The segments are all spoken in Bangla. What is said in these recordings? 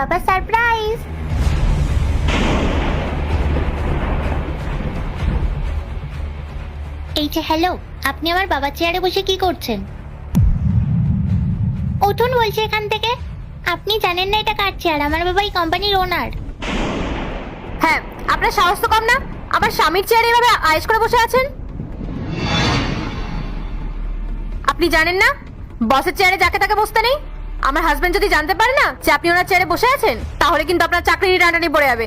বাবা সারপ্রাইজ। এই যে হ্যালো, আপনি আমার বাবার চেয়ারে বসে কি করছেন? উঠুন বলছি এখান থেকে। আপনি জানেন না এটা কার চেয়ার? আমার বাবা এই কোম্পানির ওনার। হ্যাঁ, আপনার সাহস তো কম না, আমার স্বামীর চেয়ারে এভাবে আয়েশ করে বসে আছেন। আপনি জানেন না বসের চেয়ারে যাকে তাকে বসতে নেই? আমার হাজবেন্ড যদি জানতে পারে না যে আপনি ওনার চেয়ারে বসে আছেন, তাহলে কিন্তু আপনার চাকরির টানাটানি পড়ে যাবে।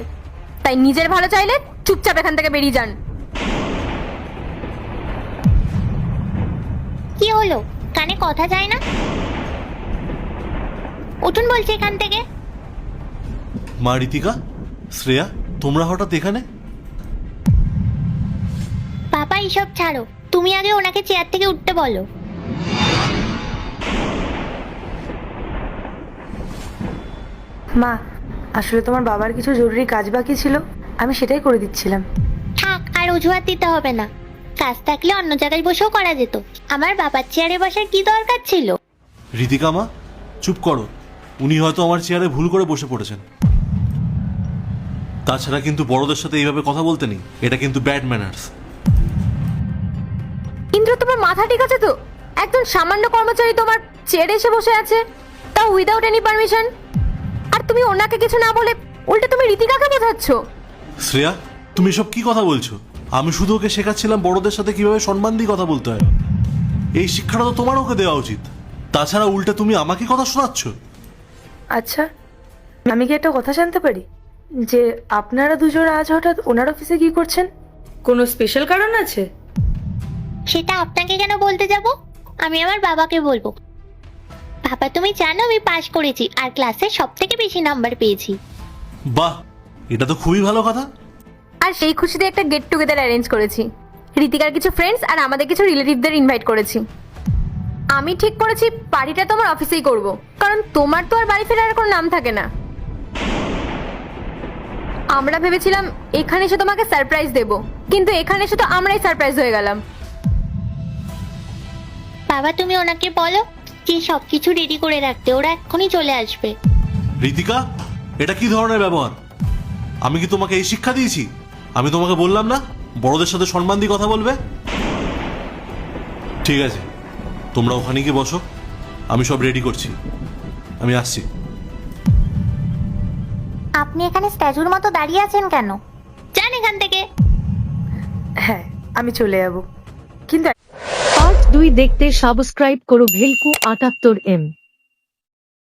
তাই নিজের ভালো চাইলে চুপচাপ এখান থেকে বেরিয়ে যান। কি হলো, কানে কথা যায় না? উঠুন বলছি এখান থেকে। মা ঋতিকা, শ্রেয়া, তোমরা হঠাৎ এখানে? পাপা এইসব ছাড়ো, তুমি আগে ওনাকে চেয়ার থেকে উঠতে বলো। মা, আসলে তোমার বাবার কিছু জরুরি কাজ বাকি ছিল, আমি সেটাই করে দিচ্ছিলাম। থাক, আর অজুহাত দিতে হবে না। কাজ থাকলে অন্য জায়গায় বসেও করা যেত। আমার বাবার চেয়ারে বসার কি দরকার ছিল? ঋতিকা মা, চুপ করো। উনি হয়তো আমার চেয়ারে ভুল করে বসে পড়েছেন। তাছাড়া কিন্তু বড়দের সাথে এইভাবে কথা বলতে নেই, এটা কিন্তু ব্যাড ম্যানার্স। ইন্দ্র, তোমার মাথা ঠিক আছে তো? একজন সামান্য কর্মচারী তোমার চেয়ারে এসে বসে আছে, তাও উইদাউট এনি পারমিশন। আর তুমি ওনাকে কিছু না বলে উল্টে তুমি ঋতিকাকে বোঝাচ্ছ। শ্রেয়া, তুমি সব কি কথা বলছো? আমি শুধু ওকে শেখাচ্ছিলাম বড়দের সাথে কিভাবে সম্মান দিয়ে কথা বলতে হয়। এই শিক্ষাটা তো তোমার ওকে দেওয়া উচিত। তাছাড়া উল্টে তুমি আমাকে কথা শোনাচ্ছ। আচ্ছা, আমি কি একটা কথা জানতে পারি যে আপনারা দুজন আজ হঠাৎ ওনার অফিসে কি করছেন? কোনো স্পেশাল কারণ আছে? সেটা আপনাকে কেন বলতে যাব? আমি আমার বাবাকে বলবো। বাবা, তুমি জানো আমি পাশ করেছি আর ক্লাসে সবথেকে বেশি নাম্বার পেয়েছি। বাহ, এটা তো খুবই ভালো কথা। আর সেই খুশিতে একটা গেট টুগেদার অ্যারেঞ্জ করেছি। ঋতিকার কিছু ফ্রেন্ডস আর আমাদের কিছু রিলেটিভদের ইনভাইট করেছি। আমি ঠিক করেছি পার্টিটা তোমার অফিসেই করব, কারণ তোমার তো আর বাড়ি ফেরার কোনো নাম থাকে না। আমরা ভেবেছিলাম এখানে এসে তোমাকে সারপ্রাইজ দেব, কিন্তু এখানে এসে তো আমরাই সারপ্রাইজ হয়ে গেলাম। বাবা, তুমি ওনাকে বলো যে সবকিছু রেডি করে রাখতে, ওরা এক্ষুনি চলে আসবে। ঋতিকা, এটা কি ধরনের ব্যবহার? আমি কি তোমাকে এই শিক্ষা দিয়েছি? আমি তোমাকে বললাম না বড়দের সাথে সম্মান দিয়ে কথা বলবে? ঠিক আছে, তোমরা ওখানে গিয়ে বসো, আমি সব রেডি করছি। আমি আসছি। আপনি এখানে স্ট্যাচুর মতো দাঁড়িয়ে আছেন কেন? যান এখান থেকে। হ্যাঁ, আমি চলে যাব, কিন্তু পার্ট 2 দেখতে সাবস্ক্রাইব করো ভেলকু 78M।